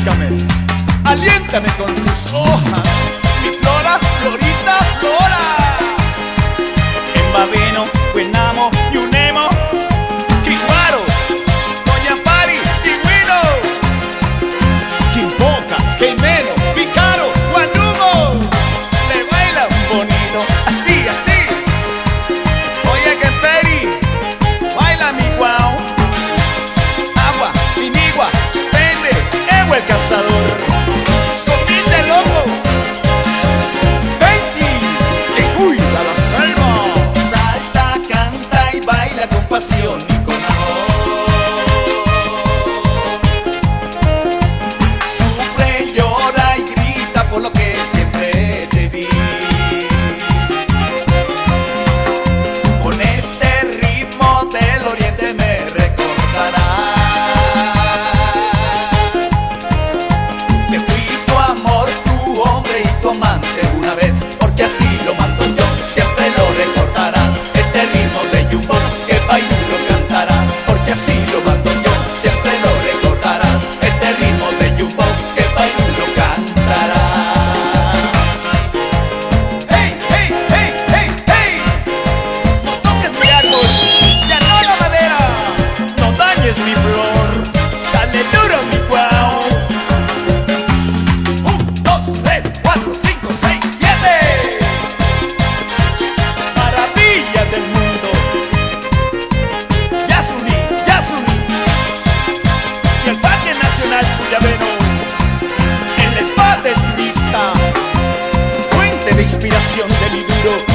refrescame, aliéntame con tus hojas, mi flora, florita, flora. En Babeno, Huenamo, Ñunemo, Quiguaro, Toñapari, Tigüino, Quimpoca, Queimero, Picaro, Guanumo. Le bailan bonito, así, así. Oye que peri, baila mi guau. Agua, Pinigua, Pende, Evo el cazador. Comite loco, Venti, que cuida la selva. Salta, canta y baila con pasión y con amor. Sufre, llora y grita por lo que siempre te di. Con este ritmo del oriente me recordarás que fui tu amor, tu hombre y tu amante una vez, porque así lo mando yo, siempre lo recordarás. Este ritmo de Yumbo que Pailuro cantará, porque así lo mando yo, siempre lo recordarás. Este ritmo de Yumbo que Pailuro cantará. Hey, hey, hey, hey, hey. No toques mi árbol, ya no la madera, no dañes mi flor, dale duro mi guau. 1, 2, 3, 4, 5, 6, 7. Maravilla del mundo. Yasuní, Yasuní. Y el Parque Nacional Cuyabeno, el spa del turista, fuente de inspiración de mi duro